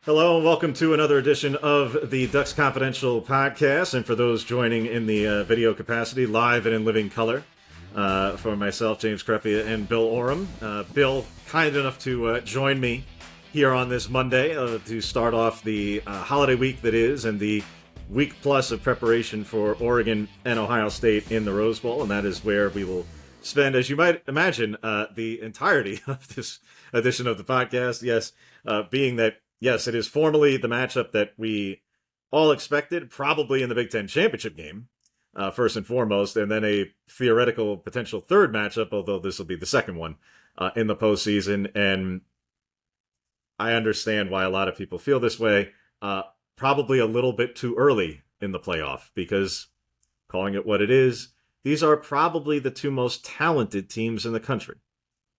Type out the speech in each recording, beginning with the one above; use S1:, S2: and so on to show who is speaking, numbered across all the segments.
S1: Hello and welcome to another edition of the Ducks Confidential podcast. And for those joining in the video capacity, live and in living color, for myself, James Crepea, and Bill Oram. Bill, kind enough to join me here on this Monday to start off the holiday week that is, and the week plus of preparation for Oregon and Ohio State in the Rose Bowl. And that is where we will spend, as you might imagine, the entirety of this edition of the podcast. Yes, being that, yes, it is formally the matchup that we all expected, probably in the Big Ten championship game, first and foremost, and then a theoretical potential third matchup, although this will be the second one in the postseason. And I understand why a lot of people feel this way. Probably a little bit too early in the playoff, because, calling it what it is, these are probably the two most talented teams in the country.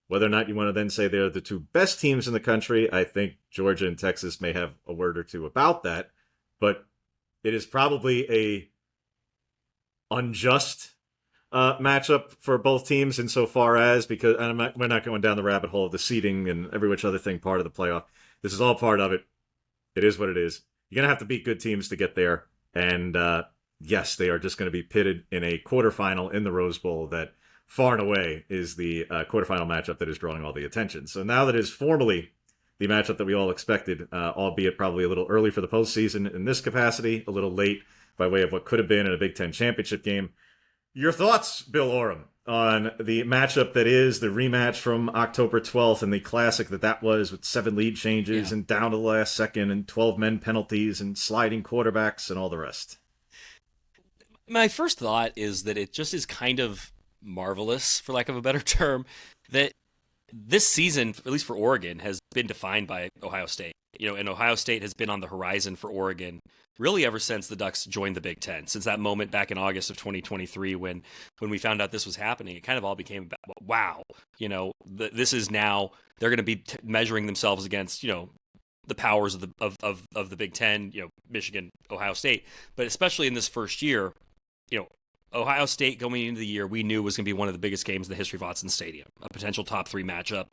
S1: Whether or not you want to then say they're the two best teams in the country, I think Georgia and Texas may have a word or two about that. But it is probably a unjust matchup for both teams insofar as, because we're not going down the rabbit hole of the seeding and every which other thing part of the playoff. This is all part of it. It is what it is. You're going to have to beat good teams to get there. And yes, they are just going to be pitted in a quarterfinal in the Rose Bowl that far and away is the quarterfinal matchup that is drawing all the attention. So now that is formally the matchup that we all expected, albeit probably a little early for the postseason in this capacity, a little late by way of what could have been in a Big Ten championship game. Your thoughts, Bill Oram, on the matchup that is the rematch from October 12th and the classic that was, with 7 lead changes and down to the last second and 12 men penalties and sliding quarterbacks and all the rest?
S2: My first thought is that it just is kind of marvelous, for lack of a better term, that this season, at least for Oregon, has been defined by Ohio State. And Ohio State has been on the horizon for Oregon really ever since the Ducks joined the Big Ten. Since that moment back in August of 2023 when we found out this was happening, it kind of all became about, wow, this is now, they're going to be measuring themselves against, the powers of the Big Ten, Michigan, Ohio State. But especially in this first year, Ohio State going into the year, we knew was going to be one of the biggest games in the history of Autzen Stadium, a potential top 3 matchup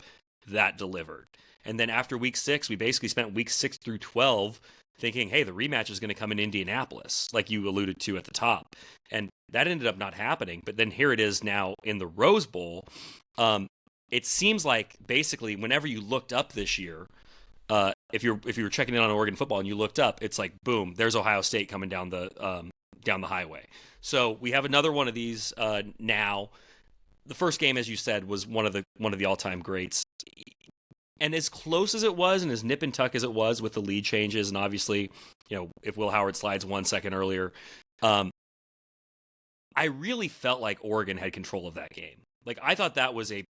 S2: that delivered. And then after week 6, we basically spent week 6 through 12 thinking, hey, the rematch is going to come in Indianapolis, like you alluded to at the top. And that ended up not happening. But then here it is now in the Rose Bowl. It seems like basically whenever you looked up this year, if you were checking in on Oregon football and you looked up, it's like, boom, there's Ohio State coming down the highway. So we have another one of these now. The first game, as you said, was one of the all-time greats. And as close as it was and as nip and tuck as it was with the lead changes, and obviously, if Will Howard slides 1 second earlier, I really felt like Oregon had control of that game. Like, I thought that was a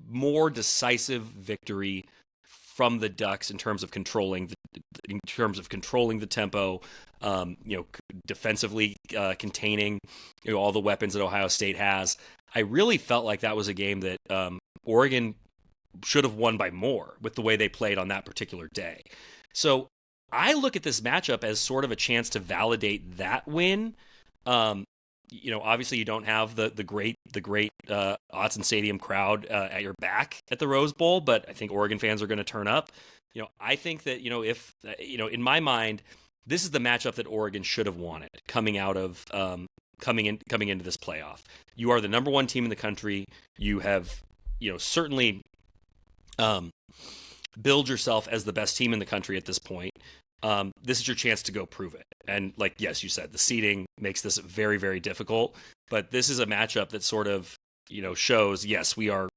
S2: more decisive victory from the Ducks in terms of controlling the tempo, defensively containing all the weapons that Ohio State has. I really felt like that was a game that Oregon should have won by more with the way they played on that particular day. So I look at this matchup as sort of a chance to validate that win. Obviously you don't have the great Autzen Stadium crowd at your back at the Rose Bowl, but I think Oregon fans are going to turn up. I think that, if, in my mind, this is the matchup that Oregon should have wanted coming out of, coming into this playoff. You are the number 1 team in the country. You have, certainly, build yourself as the best team in the country at this point. This is your chance to go prove it. And yes, you said the seeding makes this very, very difficult, but this is a matchup that sort of, shows, yes, we are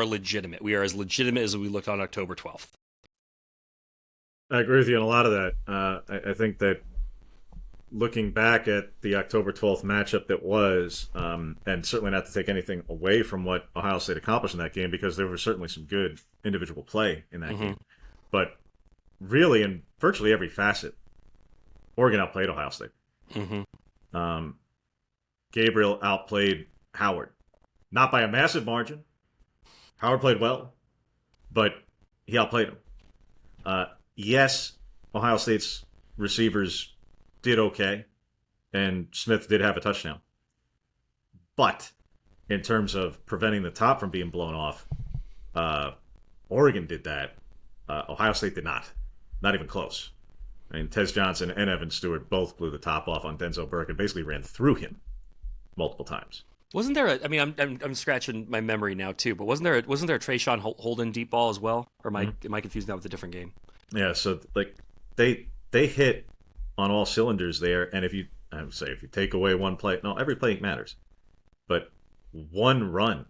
S2: legitimate. We are as legitimate as we looked on October 12th.
S1: I agree with you on a lot of that. I think that looking back at the October 12th matchup that was, and certainly not to take anything away from what Ohio State accomplished in that game, because there was certainly some good individual play in that game. But really, in virtually every facet, Oregon outplayed Ohio State. Gabriel outplayed Howard. Not by a massive margin. Howard played well, but he outplayed him. Yes, Ohio State's receivers did okay, and Smith did have a touchdown. But in terms of preventing the top from being blown off, Oregon did that. Ohio State did not. Not even close. I mean, Tez Johnson and Evan Stewart both blew the top off on Denzel Burke and basically ran through him multiple times.
S2: Wasn't there I mean, I'm scratching my memory now too, but wasn't there a Trayshawn Holden deep ball as well? Or am I confusing that with a different game?
S1: Yeah, so like they hit on all cylinders there, and I would say if you take away one play, no, every play matters, but one run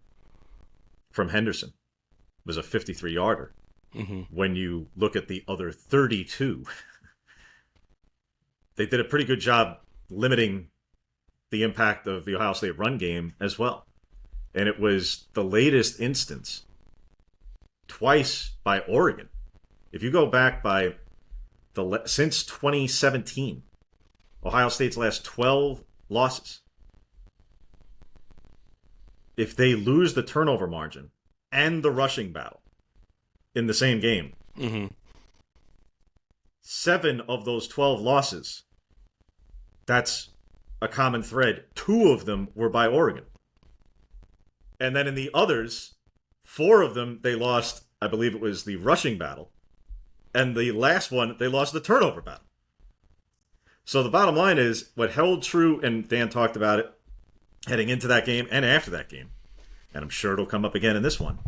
S1: from Henderson was a 53-yarder.
S2: Mm-hmm.
S1: When you look at the other 32, they did a pretty good job limiting the impact of the Ohio State run game as well. And it was the latest instance twice by Oregon. If you go back since 2017, Ohio State's last 12 losses, if they lose the turnover margin and the rushing battle in the same game, 7 of those 12 losses, that's a common thread. 2 of them were by Oregon. And then in the others, 4 of them, they lost, I believe it was the rushing battle. And the last one, they lost the turnover battle. So the bottom line is, what held true, and Dan talked about it heading into that game and after that game, and I'm sure it'll come up again in this one,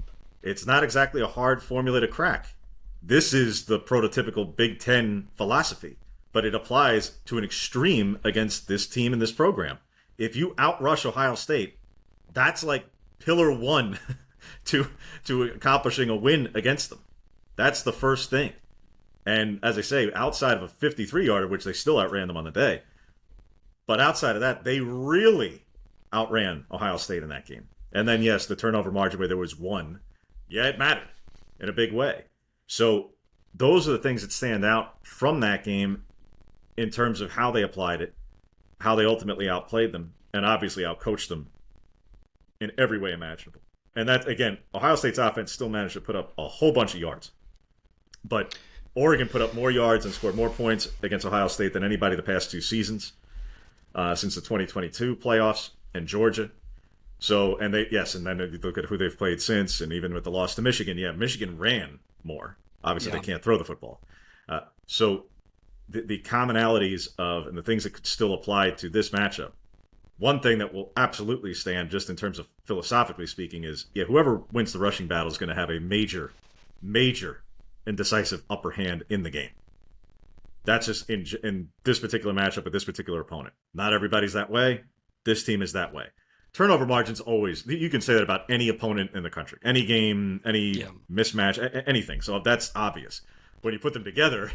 S1: it's not exactly a hard formula to crack. This is the prototypical Big Ten philosophy, but it applies to an extreme against this team and this program. If you outrush Ohio State, that's like pillar one to accomplishing a win against them. That's the first thing. And as I say, outside of a 53-yarder, which they still outran them on the day, but outside of that, they really outran Ohio State in that game. And then, yes, the turnover margin where there was 1, yeah, it mattered in a big way. So those are the things that stand out from that game in terms of how they applied it, how they ultimately outplayed them, and obviously outcoached them in every way imaginable. And that, again, Ohio State's offense still managed to put up a whole bunch of yards. But Oregon put up more yards and scored more points against Ohio State than anybody the past 2 seasons since the 2022 playoffs, and Georgia. So, and then you look at who they've played since, and even with the loss to Michigan, yeah, Michigan ran more. Obviously, They can't throw the football. So the commonalities of, and the things that could still apply to this matchup, one thing that will absolutely stand, just in terms of philosophically speaking, is, yeah, whoever wins the rushing battle is going to have a major and decisive upper hand in the game. That's just in this particular matchup with this particular opponent. Not everybody's that way. This team is that way. Turnover margins always, you can say that about any opponent in the country, any game, any mismatch, anything. So that's obvious. When you put them together,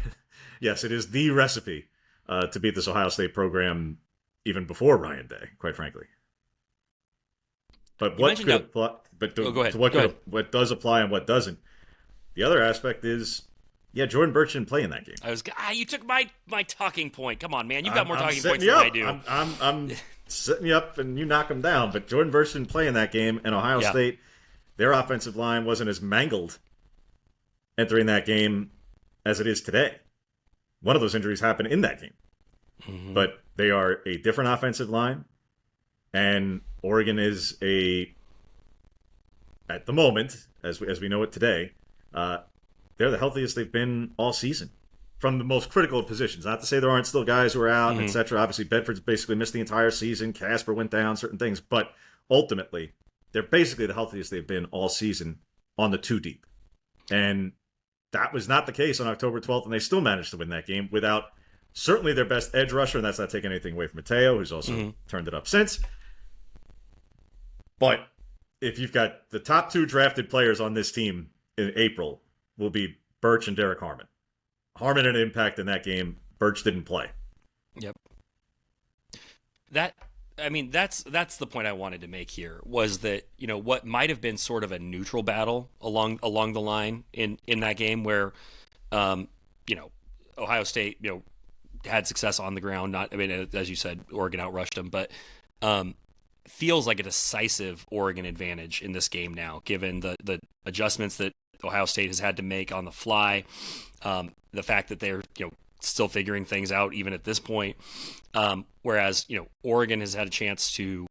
S1: yes, it is the recipe to beat this Ohio State program even before Ryan Day, quite frankly. But what could apply? But
S2: go ahead.
S1: What does apply and what doesn't? The other aspect is, yeah, Jordan Burch didn't play in that game.
S2: You took my talking point. Come on, man, you've got more talking points
S1: than
S2: I do.
S1: I'm setting you up and you knock them down. But Jordan Burch didn't play in that game, and Ohio State, their offensive line wasn't as mangled entering that game as it is today. One of those injuries happened in that game. Mm-hmm. But they are a different offensive line, and Oregon is at the moment, as we know it today, they're the healthiest they've been all season from the most critical of positions. Not to say there aren't still guys who are out, etc. Obviously, Bedford's basically missed the entire season. Casper went down, certain things. But ultimately, they're basically the healthiest they've been all season on the 2 deep. And that was not the case on October 12th, and they still managed to win that game without certainly their best edge rusher, and that's not taking anything away from Mateo, who's also turned it up since. But if you've got the top 2 drafted players on this team in April, will be Burch and Derek Harmon. Harmon had an impact in that game. Burch didn't play.
S2: Yep. That's the point I wanted to make here, was that, what might have been sort of a neutral battle along the line in that game where, Ohio State, had success on the ground. As you said, Oregon outrushed them, but feels like a decisive Oregon advantage in this game now, given the adjustments that Ohio State has had to make on the fly, the fact that they're still figuring things out even at this point, whereas Oregon has had a chance to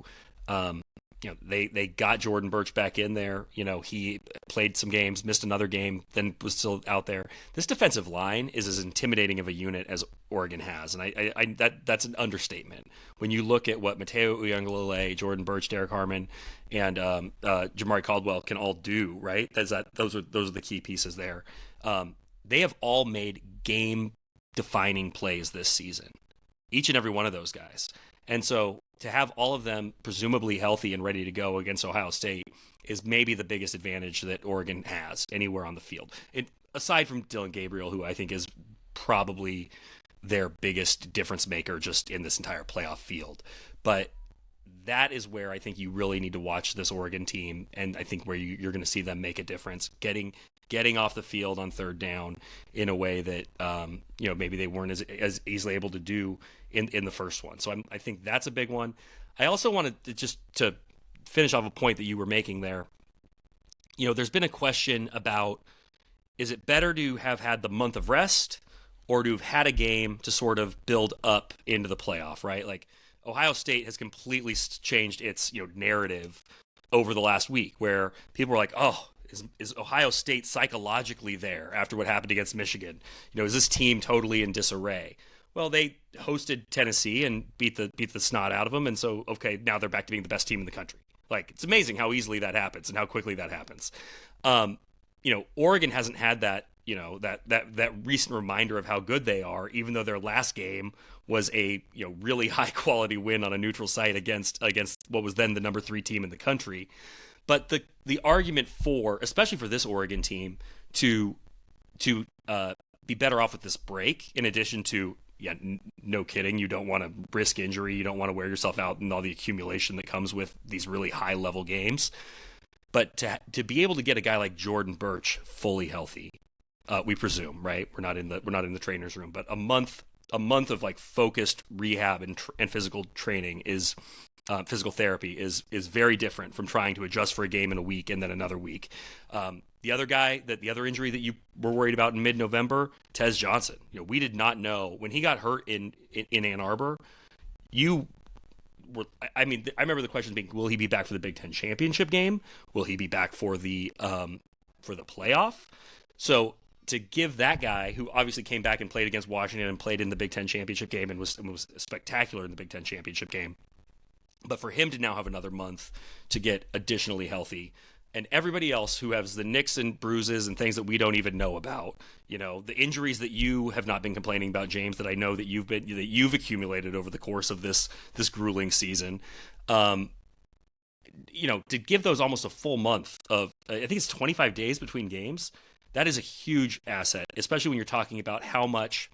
S2: they got Jordan Birch back in there. He played some games, missed another game, then was still out there. This defensive line is as intimidating of a unit as Oregon has, and that's an understatement. When you look at what Mateo Uiagalelei, Jordan Birch, Derek Harmon, and Jamari Caldwell can all do, right? Those are the key pieces there. They have all made game-defining plays this season, each and every one of those guys, and so to have all of them presumably healthy and ready to go against Ohio State is maybe the biggest advantage that Oregon has anywhere on the field. Aside from Dylan Gabriel, who I think is probably their biggest difference maker just in this entire playoff field. But that is where I think you really need to watch this Oregon team, and I think where you're going to see them make a difference, getting off the field on third down in a way that maybe they weren't as easily able to do in the first one. So I think that's a big one. I also wanted to finish off a point that you were making there. There's been a question about, is it better to have had the month of rest or to have had a game to sort of build up into the playoff, right? Like Ohio State has completely changed its narrative over the last week, where people were like, oh, is Ohio State psychologically there after what happened against Michigan? Is this team totally in disarray? Well, they hosted Tennessee and beat the snot out of them, and so okay, now they're back to being the best team in the country. Like, it's amazing how easily that happens and how quickly that happens. Oregon hasn't had that that recent reminder of how good they are, even though their last game was a really high quality win on a neutral site against what was then the number 3 team in the country. But the argument for, especially for this Oregon team, to be better off with this break, in addition to, no kidding, you don't want to risk injury, you don't want to wear yourself out and all the accumulation that comes with these really high level games. But to be able to get a guy like Jordan Birch fully healthy, we presume, right? We're not in the trainer's room, but a month of like focused rehab and physical training is. Physical therapy is very different from trying to adjust for a game in a week and then another week. The other injury that you were worried about in mid-November, Tez Johnson. We did not know when he got hurt in Ann Arbor. I remember the question being, will he be back for the Big Ten championship game? Will he be back for the playoff? So to give that guy, who obviously came back and played against Washington and played in the Big Ten championship game and was spectacular in the Big Ten championship game, but for him to now have another month to get additionally healthy, and everybody else who has the nicks and bruises and things that we don't even know about, the injuries that you have not been complaining about, James, that I know that you've accumulated over the course of this grueling season, to give those almost a full month of, I think it's 25 days between games. That is a huge asset, especially when you're talking about how much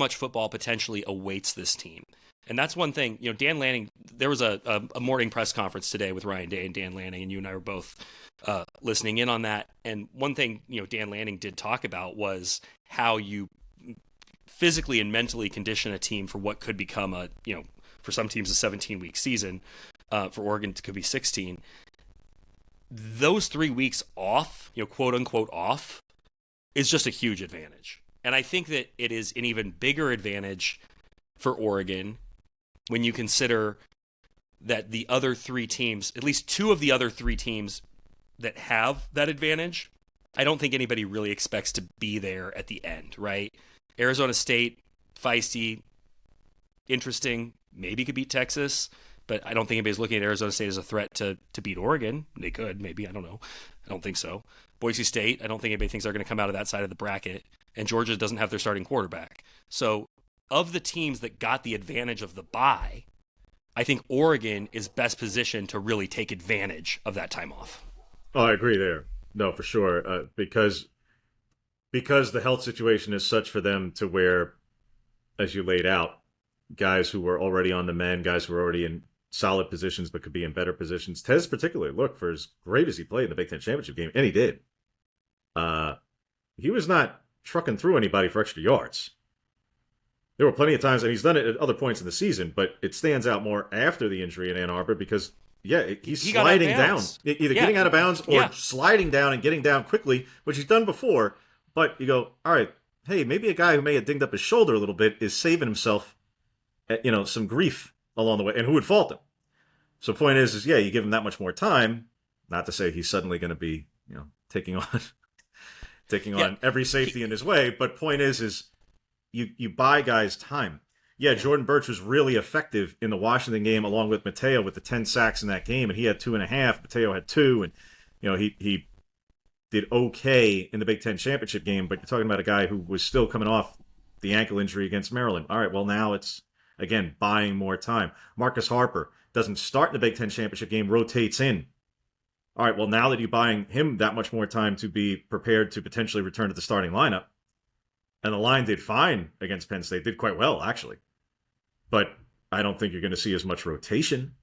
S2: football potentially awaits this team. And that's one thing, Dan Lanning, there was a morning press conference today with Ryan Day and Dan Lanning, and you and I were both listening in on that. And one thing, Dan Lanning did talk about was how you physically and mentally condition a team for what could become for some teams, a 17-week season. For Oregon, it could be 16. Those 3 weeks off, quote unquote off, is just a huge advantage. And I think that it is an even bigger advantage for Oregon when you consider that the other 3 teams, at least 2 of the other 3 teams that have that advantage, I don't think anybody really expects to be there at the end, right? Arizona State, feisty, interesting, maybe could beat Texas, but I don't think anybody's looking at Arizona State as a threat to beat Oregon. They could, maybe, I don't know. I don't think so. Boise State, I don't think anybody thinks they're going to come out of that side of the bracket, and Georgia doesn't have their starting quarterback. So of the teams that got the advantage of the bye, I think Oregon is best positioned to really take advantage of that time off.
S1: Oh, I agree there. No, for sure. Because the health situation is such for them to where, as you laid out, guys who were already on the mend, guys who were already in solid positions but could be in better positions. Tez particularly, look, for as great as he played in the Big Ten championship game, and he did, he was not trucking through anybody for extra yards. There were plenty of times, and he's done it at other points in the season, but it stands out more after the injury in Ann Arbor because, he's sliding down. Either getting out of bounds or sliding down and getting down quickly, which he's done before. But you go, all right, hey, maybe a guy who may have dinged up his shoulder a little bit is saving himself, some grief along the way. And who would fault him? So point is yeah, you give him that much more time. Not to say he's suddenly going to be, taking on taking
S2: Yeah.
S1: on every safety in his way, but point is you buy guys time. Yeah,
S2: Yeah.
S1: Jordan Birch was really effective in the Washington game, along with Mateo with the 10 sacks in that game, and he had 2.5. Mateo had 2, and he did okay in the Big Ten championship game. But you're talking about a guy who was still coming off the ankle injury against Maryland. All right, well now it's again buying more time. Marcus Harper doesn't start in the Big Ten championship game, rotates in. All right, well now that you're buying him that much more time to be prepared to potentially return to the starting lineup, and the line did fine against Penn State, did quite well actually. But I don't think you're going to see as much rotation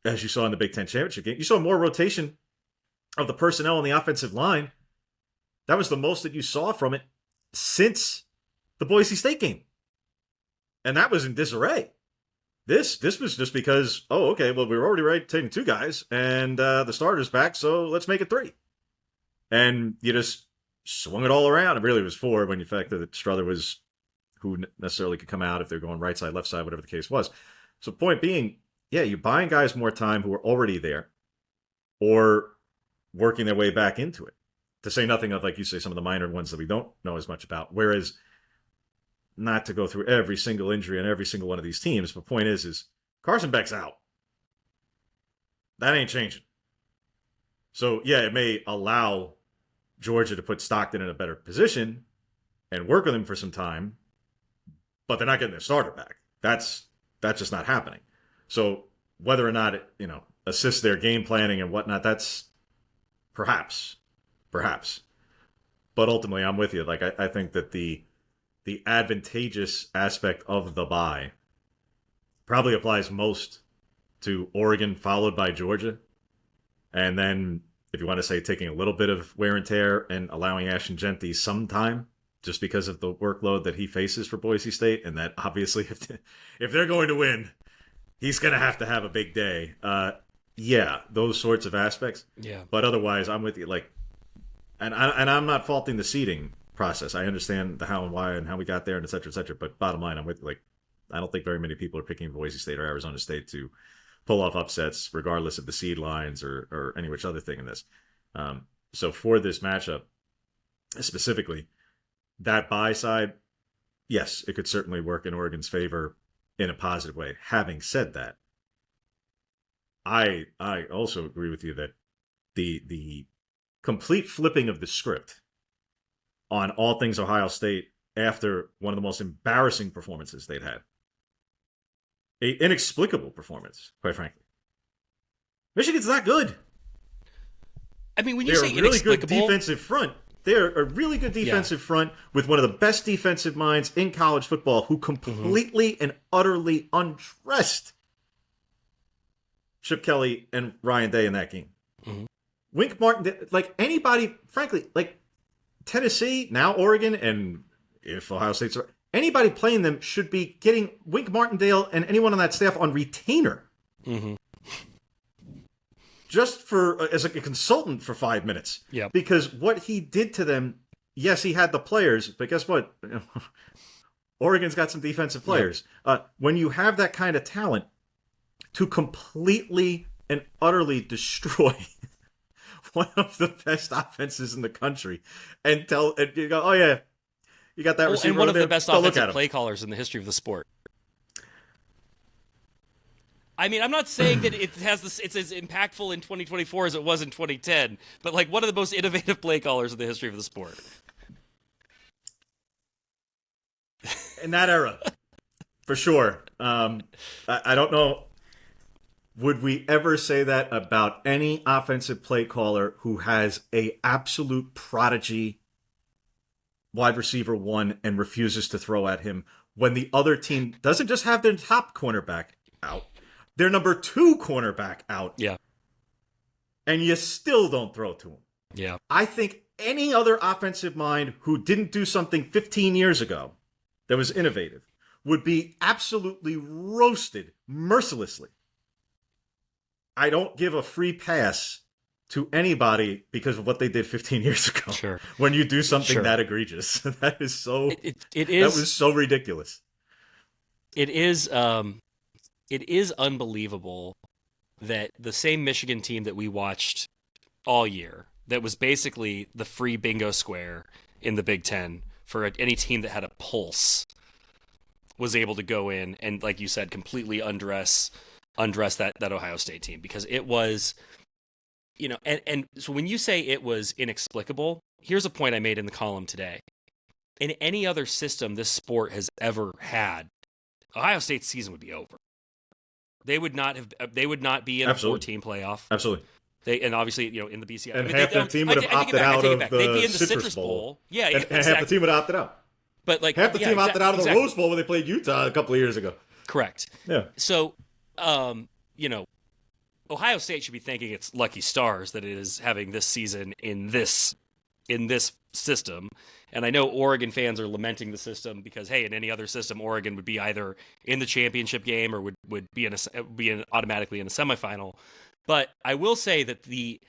S1: as you saw in the Big Ten championship game. You saw more rotation of the personnel on the offensive line. That was the most that you saw from it since the Boise State game. And that was in disarray. This was just because, okay, well, we were already rotating 2 guys, and the starter's back, so let's make it 3. And you just swung it all around. It really was 4 when you factor that Strother was who necessarily could come out if they're going right side, left side, whatever the case was. So point being, yeah, you're buying guys more time who are already there or working their way back into it. To say nothing of, like you say, some of the minor ones that we don't know as much about. Whereas, not to go through every single injury on every single one of these teams, but point is Carson Beck's out. That ain't changing. So, yeah, it may allow Georgia to put Stockton in a better position and work with him for some time, but they're not getting their starter back. That's just not happening. So whether or not it, assists their game planning and whatnot, that's perhaps. But ultimately, I'm with you. Like I think that the advantageous aspect of the bye probably applies most to Oregon, followed by Georgia, and then if you want to say taking a little bit of wear and tear and allowing Ashton Genty some time, just because of the workload that he faces for Boise State, and that obviously if they're going to win, he's going to have a big day. Yeah, those sorts of aspects.
S2: Yeah.
S1: But otherwise, I'm with you. Like, and I'm not faulting the seeding process. I understand the how and why and how we got there, and et cetera, et cetera. But bottom line, I'm with you. Like, I don't think very many people are picking Boise State or Arizona State to pull off upsets, regardless of the seed lines or any which other thing in this. So for this matchup specifically, that buy side, yes, it could certainly work in Oregon's favor in a positive way. Having said that, I also agree with you that the complete flipping of the script on all things Ohio State after one of the most embarrassing performances they'd had, an inexplicable performance, quite frankly. Michigan's not good.
S2: I mean, when you
S1: They're
S2: say
S1: a really good
S2: inexplicable,
S1: defensive front. They're a really good defensive front with one of the best defensive minds in college football who completely and utterly undressed Chip Kelly and Ryan Day in that game. Wink Martin, like anybody, frankly, like Tennessee, now Oregon, and if Ohio State's anybody playing them should be getting Wink Martindale and anyone on that staff on retainer. Just as a consultant for 5 minutes.
S2: Yeah.
S1: Because what he did to them, yes, he had the players, but guess what? Oregon's got some defensive players. When you have that kind of talent to completely and utterly destroy one of the best offenses in the country and you go, oh yeah, you got that receiver
S2: and one of
S1: there?
S2: the best offensive play callers in the history of the sport. I mean, I'm not saying that it's as impactful in 2024 as it was in 2010, but like one of the most innovative play callers in the history of the sport.
S1: In that era, for sure. I don't know. Would we ever say that about any offensive play caller who has a absolute prodigy wide receiver 1 and refuses to throw at him when the other team doesn't just have their top cornerback out, their number 2 cornerback out.
S2: Yeah.
S1: And you still don't throw to him.
S2: Yeah.
S1: I think any other offensive mind who didn't do something 15 years ago that was innovative would be absolutely roasted mercilessly. I don't give a free pass to anybody because of what they did 15 years ago.
S2: Sure.
S1: When you do something that egregious. That is so
S2: it is
S1: that was so ridiculous.
S2: It is unbelievable that the same Michigan team that we watched all year, that was basically the free bingo square in the Big Ten for any team that had a pulse, was able to go in and, like you said, completely undress that Ohio State team, because it was, and so when you say it was inexplicable, here's a point I made in the column today. In any other system this sport has ever had, Ohio State's season would be over. They would not be in a 4-team playoff.
S1: Absolutely.
S2: And obviously, in the BCS.
S1: And half the team would have opted out of
S2: They'd be in the
S1: Citrus Bowl.
S2: Yeah,
S1: and half the team would have opted out.
S2: But
S1: half the team opted out of the Rose Bowl when they played Utah a couple of years ago.
S2: Correct.
S1: Yeah.
S2: So, Ohio State should be thanking its lucky stars that it is having this season in this system. And I know Oregon fans are lamenting the system because, hey, in any other system, Oregon would be either in the championship game or would be automatically in a semifinal. But I will say that the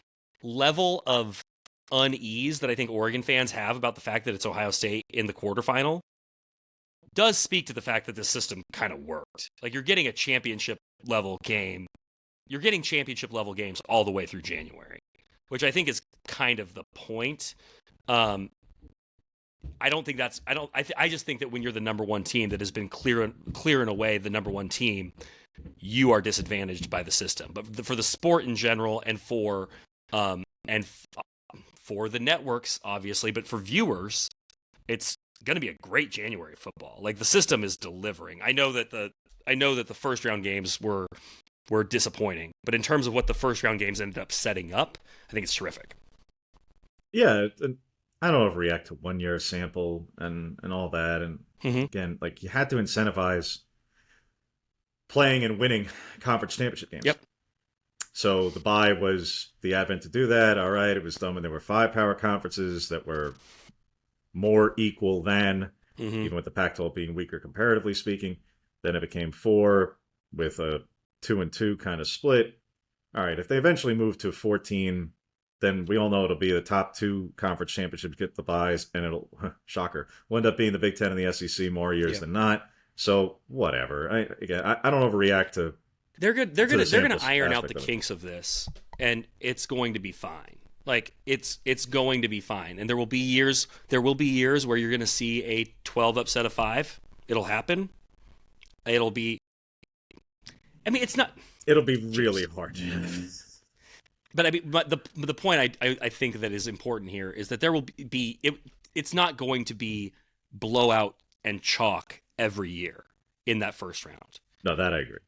S2: level of unease that I think Oregon fans have about the fact that it's Ohio State in the quarterfinal does speak to the fact that this system kind of worked. Like, you're getting a championship level game. You're getting championship level games all the way through January, which I think is kind of the point. I don't think that's. I just think that when you're the number one team that has been clear and away the number one team, you are disadvantaged by the system. But for the sport in general, and for the networks, obviously, but for viewers, it's going to be a great January football. Like, the system is delivering. I know that the first round games were disappointing, but in terms of what the first round games ended up setting up, I think it's terrific.
S1: Yeah, I don't overreact to 1 year sample and all that. And again, like, you had to incentivize playing and winning conference championship games.
S2: Yep.
S1: So the bye was the advent to do that. All right, it was done when there were 5 power conferences that were more equal than, even with the Pac-12 being weaker comparatively speaking. Then it became 4 with a 2-2 kind of split. All right, if they eventually move to 14, then we all know it'll be the top 2 conference championships get the byes, and it'll, shocker, will end up being the Big Ten and the SEC more years than not. So whatever. I don't overreact to. They're going to
S2: iron out the kinks of this, and it's going to be fine. Like, it's going to be fine, and there will be years where you're going to see a 12 upset of 5. It'll happen. It'll be. I mean, it's not.
S1: It'll be really hard.
S2: But I mean, the point I think that is important here is that there will be it's not going to be blowout and chalk every year in that first round.
S1: No, that I agree.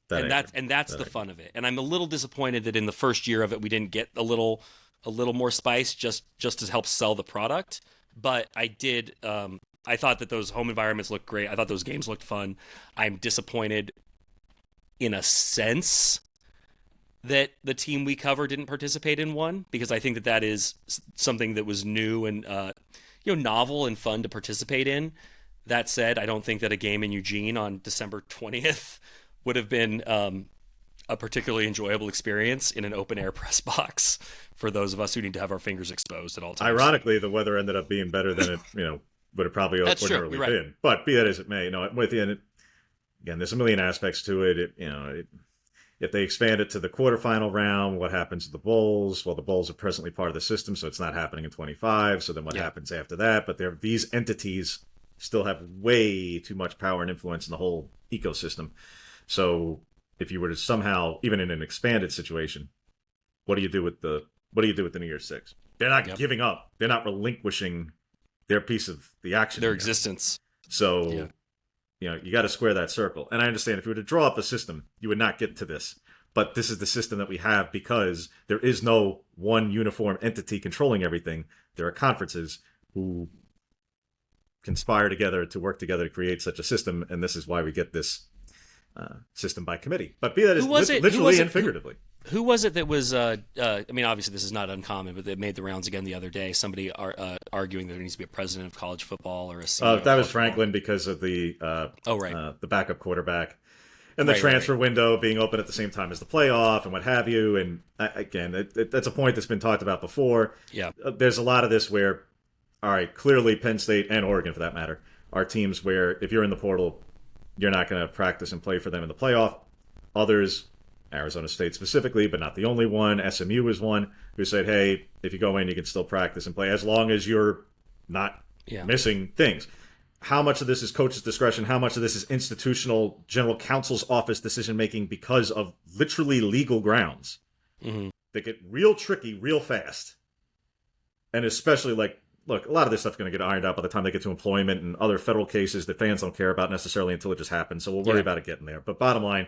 S2: That's the fun of it. And I'm a little disappointed that in the first year of it we didn't get a little more spice just to help sell the product. But I did. I thought that those home environments looked great. I thought those games looked fun. I'm disappointed in a sense that the team we cover didn't participate in one, because I think that is something that was new and novel and fun to participate in. That said, I don't think that a game in Eugene on December 20th would have been a particularly enjoyable experience in an open air press box for those of us who need to have our fingers exposed at all times.
S1: Ironically, the weather ended up being better than it would have probably ordinarily been. But be that as it may, with you, and again, there's a million aspects to it. If they expand it to the quarterfinal round, what happens to the bowls? Well, the bowls are presently part of the system, so it's not happening in 25. So then what happens after that? But these entities still have way too much power and influence in the whole ecosystem. So if you were to somehow, even in an expanded situation, what do you do with the New Year's Six? They're not giving up. They're not relinquishing their piece of the action.
S2: Their existence.
S1: So you got to square that circle. And I understand if you were to draw up a system, you would not get to this. But this is the system that we have because there is no one uniform entity controlling everything. There are conferences who conspire together to work together to create such a system, and this is why we get this system by committee. But be that as literally and figuratively.
S2: Who was it that was, I mean, obviously this is not uncommon, but it made the rounds again the other day. Somebody arguing that there needs to be a president of college football or a CEO.
S1: That was Franklin because of the the backup quarterback. And the transfer window being open at the same time as the playoff and what have you. And again, that's a point that's been talked about before.
S2: Yeah.
S1: There's a lot of this where, all right, clearly Penn State and Oregon, for that matter, are teams where if you're in the portal, you're not going to practice and play for them in the playoff. Others, Arizona State specifically, but not the only one. SMU was one who said, hey, if you go in, you can still practice and play as long as you're not missing things. How much of this is coach's discretion? How much of this is institutional general counsel's office decision making because of literally legal grounds that get real tricky real fast? And especially, like, look, a lot of this stuff's going to get ironed out by the time they get to employment and other federal cases that fans don't care about necessarily until it just happens. So we'll worry about it getting there. But bottom line,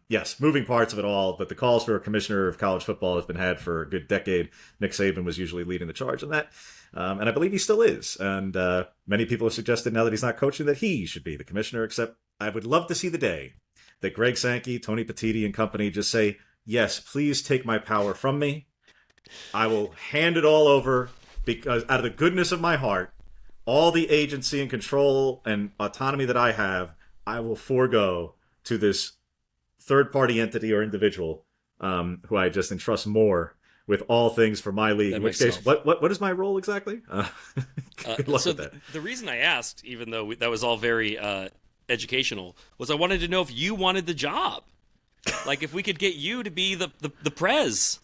S1: yes, moving parts of it all. But the calls for a commissioner of college football has been had for a good decade. Nick Saban was usually leading the charge on that. And I believe he still is. And many people have suggested now that he's not coaching that he should be the commissioner, except I would love to see the day that Greg Sankey, Tony Petitti, and company just say, yes, please take my power from me. I will hand it all over. Because out of the goodness of my heart, all the agency and control and autonomy that I have, I will forego to this third-party entity or individual who I just entrust more with all things for my league. In which case, what is my role exactly? Good luck with that.
S2: The reason I asked, even though that was all very educational, was I wanted to know if you wanted the job. Like if we could get you to be the prez.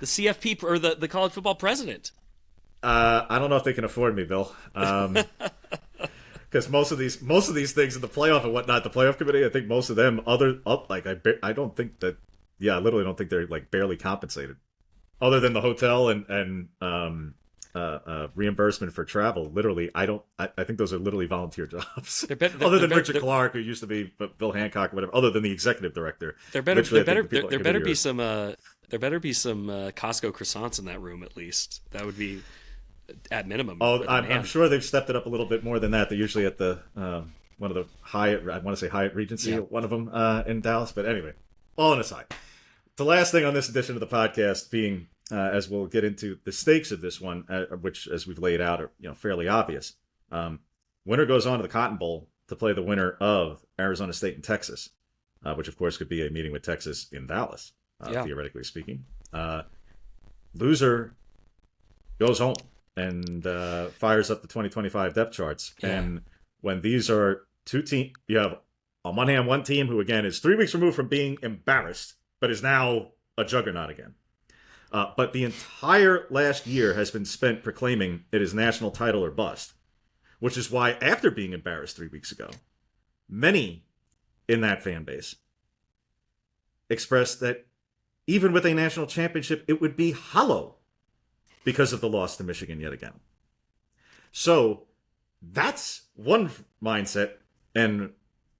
S2: The CFP or the college football president.
S1: I don't know if they can afford me, Bill. Because most of these things in the playoff and whatnot, the playoff committee, I think most of them I don't think that. Yeah, I literally don't think they're like barely compensated, other than the hotel and reimbursement for travel. Literally, I think those are literally volunteer jobs. Other than Richard Clark, who used to be Bill Hancock, whatever. Other than the executive director,
S2: there better be some Costco croissants in that room at least. That would be at minimum.
S1: Oh, I'm sure they've stepped it up a little bit more than that. They're usually at the one of the Hyatt. I want to say Hyatt Regency, one of them in Dallas. But anyway, all on aside, the last thing on this edition of the podcast being. As we'll get into the stakes of this one, which, as we've laid out, are fairly obvious. Winner goes on to the Cotton Bowl to play the winner of Arizona State and Texas, which, of course, could be a meeting with Texas in Dallas, theoretically speaking. Loser goes home and fires up the 2025 depth charts. Yeah. And when these are two teams, you have, on one hand, one team who, again, is 3 weeks removed from being embarrassed, but is now a juggernaut again. But the entire last year has been spent proclaiming it is national title or bust, which is why, after being embarrassed 3 weeks ago, many in that fan base expressed that even with a national championship, it would be hollow because of the loss to Michigan yet again. So that's one mindset and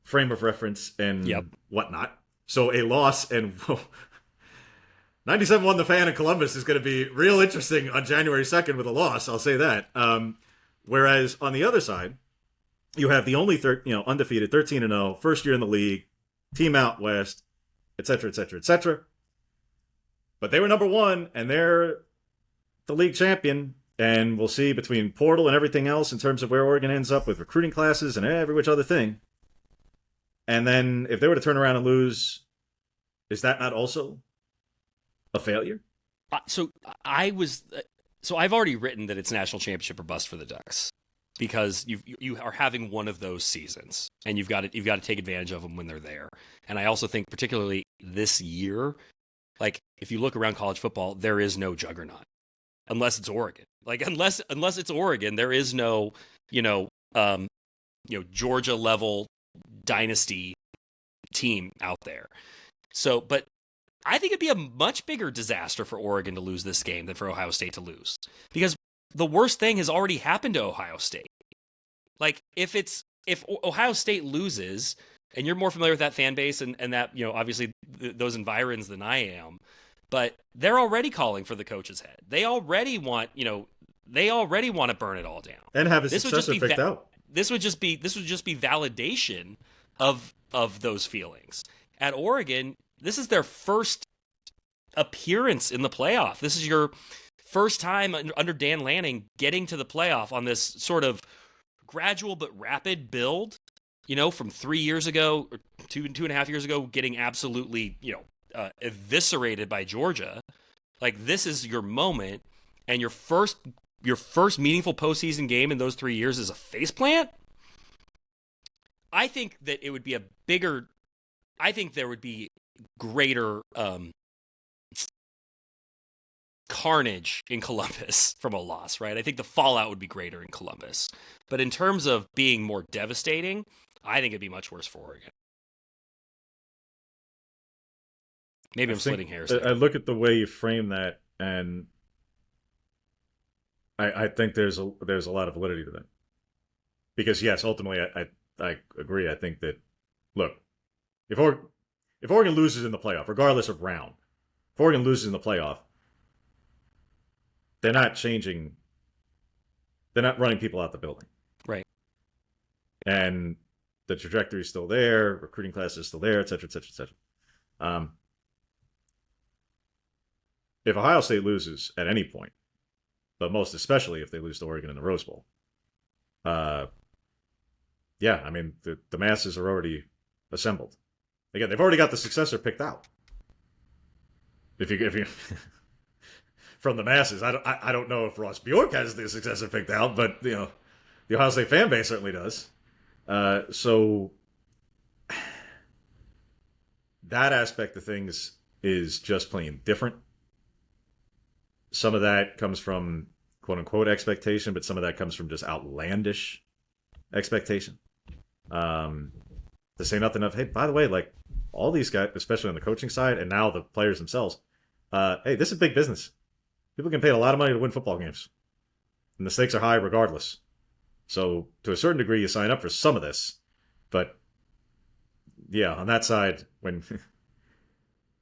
S1: frame of reference and whatnot. So a loss and... 97 won the fan in Columbus is going to be real interesting on January 2nd with a loss. I'll say that. Whereas on the other side, you have the only undefeated 13-0, first year in the league, team out west, et cetera, et cetera, et cetera. But they were number one, and they're the league champion. And we'll see between portal and everything else in terms of where Oregon ends up with recruiting classes and every which other thing. And then if they were to turn around and lose, is that not also a failure?
S2: So I've already written that it's national championship or bust for the Ducks because you are having one of those seasons and you've got to take advantage of them when they're there. And I also think particularly this year, like if you look around college football, there is no juggernaut unless it's Oregon. Like unless it's Oregon, there is no Georgia level dynasty team out there. So, but I think it'd be a much bigger disaster for Oregon to lose this game than for Ohio State to lose. Because the worst thing has already happened to Ohio State. Like, if Ohio State loses, and you're more familiar with that fan base and that, obviously those environs than I am, but they're already calling for the coach's head. They already want to burn it all down.
S1: And have a successor picked out.
S2: This would just be validation of those feelings. At Oregon, this is their first appearance in the playoff. This is your first time under Dan Lanning getting to the playoff on this sort of gradual but rapid build, from 3 years ago, or 2.5 years ago, getting absolutely, eviscerated by Georgia. Like, this is your moment, and your first meaningful postseason game in those 3 years is a faceplant. I think that it would be I think there would be greater carnage in Columbus from a loss, right? I think the fallout would be greater in Columbus. But in terms of being more devastating, I think it'd be much worse for Oregon. Maybe I'm splitting hairs there.
S1: I look at the way you frame that, and I think there's a lot of validity to that. Because yes, ultimately, I agree. I think that, look, if Oregon loses in the playoff, regardless of round, if Oregon loses in the playoff, they're not changing. They're not running people out the building,
S2: Right.
S1: and the trajectory is still there. Recruiting class is still there, et cetera, et cetera, et cetera. If Ohio State loses at any point, but most especially if they lose to Oregon in the Rose Bowl, yeah, I mean the masses are already assembled. Again, they've already got the successor picked out. If you from the masses, I don't know if Ross Bjork has the successor picked out, but the Ohio State fan base certainly does. So that aspect of things is just plain different. Some of that comes from quote unquote expectation, but some of that comes from just outlandish expectation. To say nothing of, hey, by the way, like all these guys, especially on the coaching side, and now the players themselves, hey, this is big business. People get paid a lot of money to win football games, and the stakes are high regardless. So to a certain degree, you sign up for some of this, but yeah, on that side, when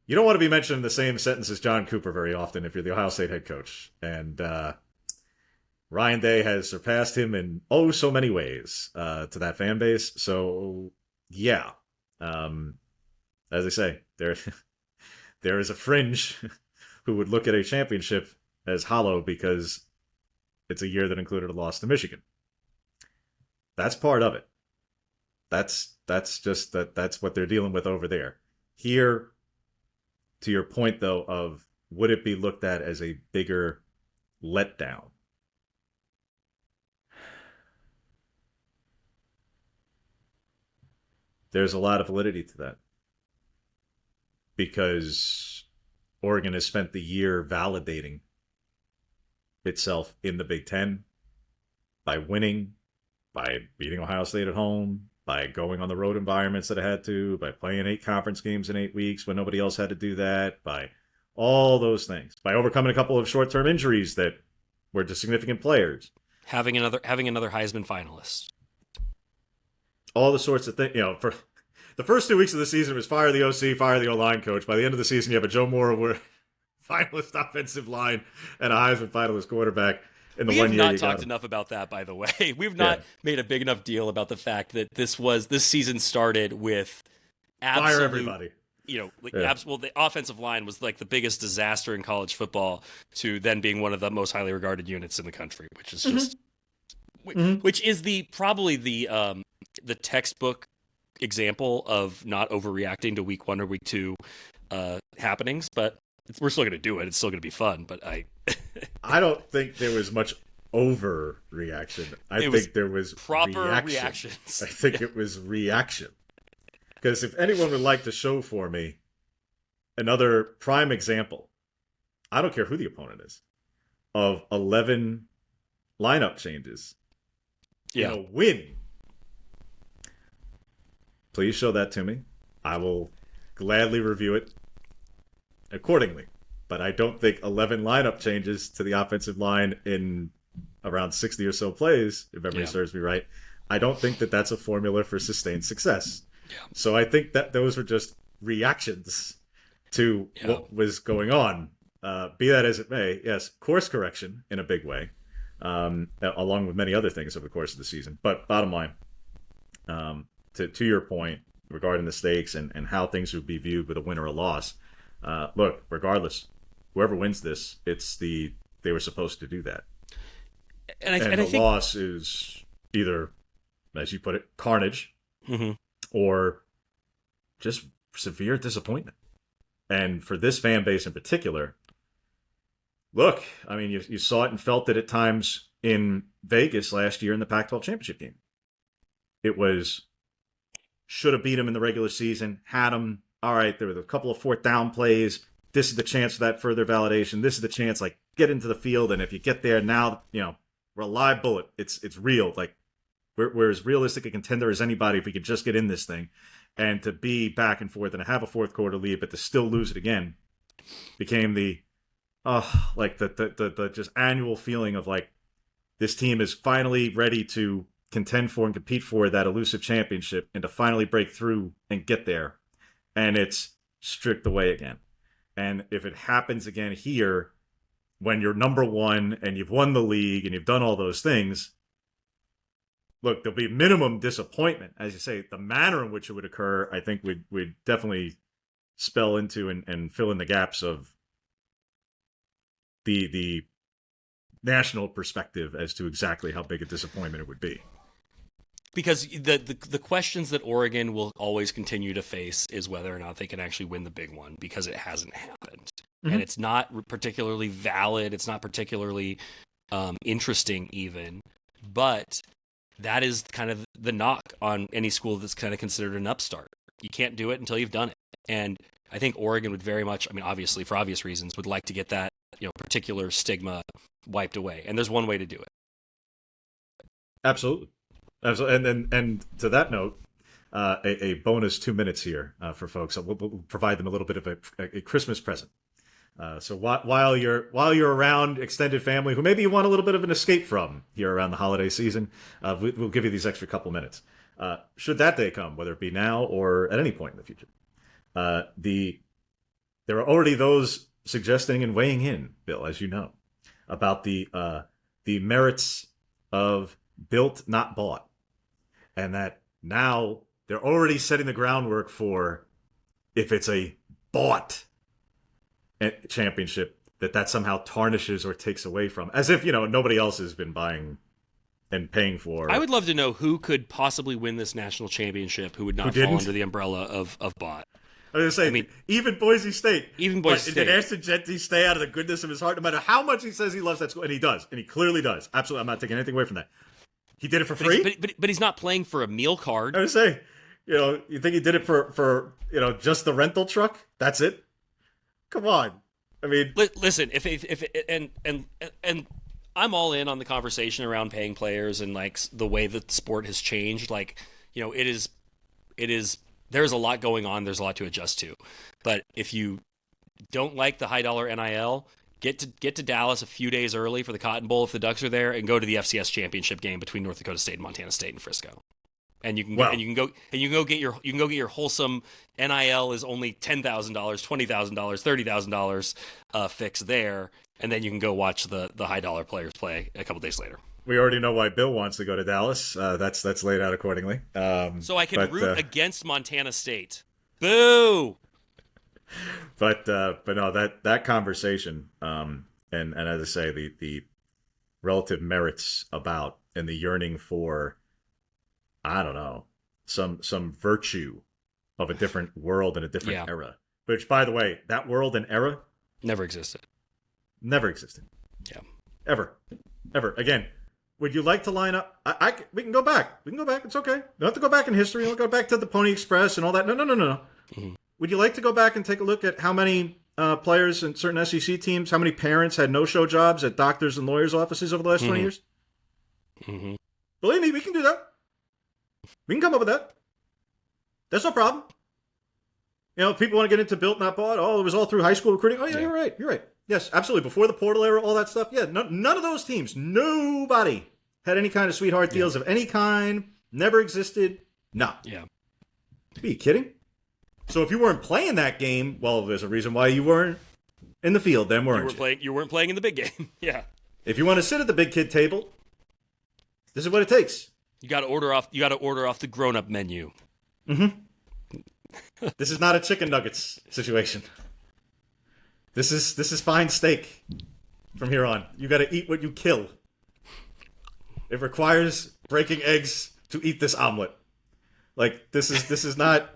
S1: you don't want to be mentioned in the same sentence as John Cooper very often if you're the Ohio State head coach, and Ryan Day has surpassed him in oh so many ways to that fan base. So yeah, as I say, there is a fringe who would look at a championship as hollow because it's a year that included a loss to Michigan. That's part of it. That's just that's what they're dealing with over there. Here, to your point though, of would it be looked at as a bigger letdown? There's a lot of validity to that. Because Oregon has spent the year validating itself in the Big Ten by winning, by beating Ohio State at home, by going on the road environments that it had to, by playing 8 conference games in 8 weeks when nobody else had to do that, by all those things, by overcoming a couple of short-term injuries that were to significant players,
S2: having another Heisman finalist,
S1: all the sorts of things. For the first 2 weeks of the season, it was fire the OC, fire the O-line coach. By the end of the season, you have a Joe Moore finalist offensive line and a Heisman finalist quarterback. In the
S2: we
S1: 1
S2: have
S1: year
S2: not talked enough about that, by the way. We've not made a big enough deal about the fact that this season started with
S1: fire everybody.
S2: The offensive line was like the biggest disaster in college football to then being one of the most highly regarded units in the country, which is just, which is probably the textbook example of not overreacting to week 1 or week 2 happenings, but we're still going to do it. It's still going to be fun, but
S1: I don't think there was much overreaction. I think there was
S2: proper reactions.
S1: I think it was reaction. Because if anyone would like to show for me another prime example, I don't care who the opponent is, of 11 lineup changes in a win, please show that to me. I will gladly review it accordingly. But I don't think 11 lineup changes to the offensive line in around 60 or so plays, if memory serves me right, I don't think that that's a formula for sustained success. Yeah. So I think that those were just reactions to what was going on. Be that as it may, yes, course correction in a big way, along with many other things over the course of the season. But bottom line, to your point regarding the stakes and how things would be viewed with a win or a loss, look, regardless, whoever wins this, they were supposed to do that. And I think loss is either, as you put it, carnage, or just severe disappointment. And for this fan base in particular, look, I mean, you saw it and felt it at times in Vegas last year in the Pac-12 championship game. It was, should have beat them in the regular season, had them all right, there were a couple of fourth down plays. This is the chance for that further validation. This is the chance, like, get into the field, and if you get there now, we're a live bullet. It's real. Like, we're as realistic a contender as anybody if we could just get in this thing. And to be back and forth and to have a fourth quarter lead, but to still lose it again, became the just annual feeling of like, this team is finally ready to contend for and compete for that elusive championship and to finally break through and get there. And it's stripped away again. And if it happens again here, when you're number one and you've won the league and you've done all those things, look, there'll be minimum disappointment. As you say, the manner in which it would occur, I think would definitely spell into and fill in the gaps of the national perspective as to exactly how big a disappointment it would be.
S2: Because the questions that Oregon will always continue to face is whether or not they can actually win the big one, because it hasn't happened. Mm-hmm. And it's not particularly valid. It's not particularly interesting even. But that is kind of the knock on any school that's kind of considered an upstart. You can't do it until you've done it. And I think Oregon would very much, I mean, obviously for obvious reasons, would like to get that particular stigma wiped away. And there's one way to do it.
S1: Absolutely. And to that note, a bonus 2 minutes here for folks. We'll provide them a little bit of a Christmas present. So while you're around extended family who maybe you want a little bit of an escape from here around the holiday season, we'll give you these extra couple minutes. Should that day come, whether it be now or at any point in the future, there are already those suggesting and weighing in, Bill, as you know, about the merits of built, not bought. And that now they're already setting the groundwork for, if it's a bought championship, that somehow tarnishes or takes away from. As if, nobody else has been buying and paying for.
S2: I would love to know who could possibly win this national championship who would not fall under the umbrella of bought.
S1: I was going to say, even Boise State.
S2: Even Boise State.
S1: Did Ashton Jeanty stay out of the goodness of his heart, no matter how much he says he loves that school? And he does. And he clearly does. Absolutely. I'm not taking anything away from that. He did it for free?
S2: But he's not playing for a meal card.
S1: I would say, you think he did it for just the rental truck? That's it? Come on. I mean...
S2: Listen, and I'm all in on the conversation around paying players and, like, the way that the sport has changed. Like, it is... There's a lot going on. There's a lot to adjust to. But if you don't like the high dollar NIL, get to Dallas a few days early for the Cotton Bowl if the Ducks are there, and go to the FCS championship game between North Dakota State and Montana State in Frisco. And you can go get your wholesome NIL is only $10,000, $20,000, $30,000 fix there, and then you can go watch the high dollar players play a couple days later.
S1: We already know why Bill wants to go to Dallas. That's laid out accordingly. So
S2: I can root against Montana State. Boo!
S1: But no, that conversation, and as I say, the relative merits about and the yearning for, I don't know, some virtue of a different world and a different era. Which, by the way, that world and era
S2: never existed.
S1: Never existed.
S2: Yeah.
S1: Ever. Again, would you like to line up? We can go back. It's okay. You don't have to go back in history. Don't go back to the Pony Express and all that. No. Mm-hmm. Would you like to go back and take a look at how many players in certain SEC teams, how many parents had no-show jobs at doctors and lawyers' offices over the last 20 years?
S2: Mm-hmm.
S1: Believe me, we can do that. We can come up with that. That's no problem. If people want to get into built, not bought, it was all through high school recruiting. Oh, yeah, you're right. Yes, absolutely. Before the portal era, all that stuff. Yeah, none of those teams, nobody had any kind of sweetheart deals of any kind. Never existed. No.
S2: Yeah.
S1: Are you kidding? So if you weren't playing that game, well, there's a reason why you weren't in the field then, weren't you?
S2: You weren't playing in the big game. Yeah.
S1: If you want to sit at the big kid table, this is what it takes.
S2: You got to order off the grown-up menu.
S1: Mm-hmm. This is not a chicken nuggets situation. This is fine steak from here on. You got to eat what you kill. It requires breaking eggs to eat this omelet. Like, this is not...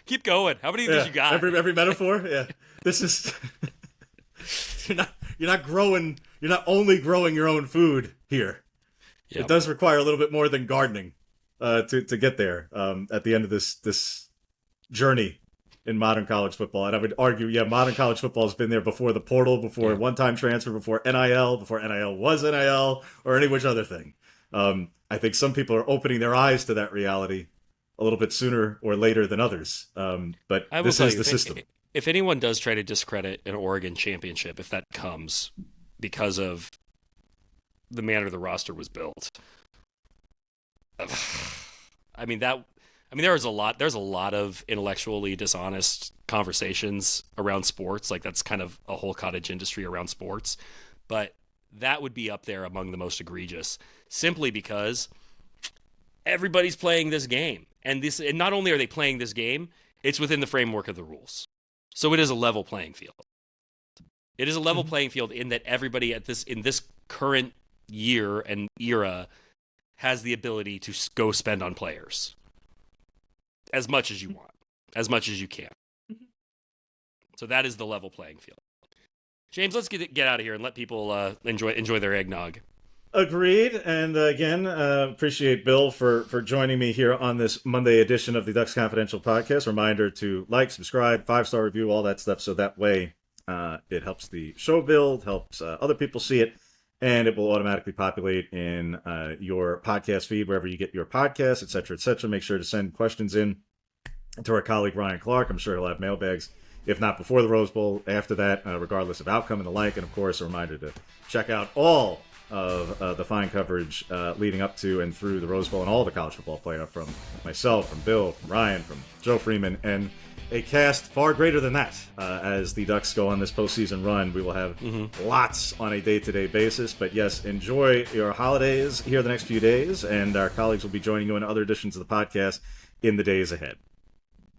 S2: Keep going. How many of these you got?
S1: Every metaphor? Yeah. This is... You're not growing... You're not only growing your own food here. Yep. It does require a little bit more than gardening to get there at the end of this journey in modern college football. And I would argue, yeah, modern college football has been there before the portal, before one-time transfer, before NIL was NIL, or any which other thing. I think some people are opening their eyes to that reality a little bit sooner or later than others. But this is the system.
S2: If anyone does try to discredit an Oregon championship, if that comes because of the manner the roster was built, there's a lot of intellectually dishonest conversations around sports. Like, that's kind of a whole cottage industry around sports. But that would be up there among the most egregious, simply because everybody's playing this game. And not only are they playing this game, it's within the framework of the rules. So it is a level playing field. It is a level playing field in that everybody in this current year and era has the ability to go spend on players as much as you want, as much as you can. So that is the level playing field. James, let's get out of here and let people enjoy their eggnog.
S1: Agreed. And again, appreciate Bill for joining me here on this Monday edition of the Ducks Confidential podcast. Reminder to like, subscribe, 5-star review, all that stuff. So that way it helps the show build, helps other people see it, and it will automatically populate in your podcast feed, wherever you get your podcasts, et cetera, et cetera. Make sure to send questions in to our colleague, Ryan Clark. I'm sure he'll have mailbags, if not before the Rose Bowl, after that, regardless of outcome and the like. And, of course, a reminder to check out all of the fine coverage leading up to and through the Rose Bowl and all the college football playoff, from myself, from Bill, from Ryan, from Joe Freeman, and a cast far greater than that. As the Ducks go on this postseason run, we will have lots on a day-to-day basis. But yes, enjoy your holidays here the next few days, and our colleagues will be joining you in other editions of the podcast in the days ahead.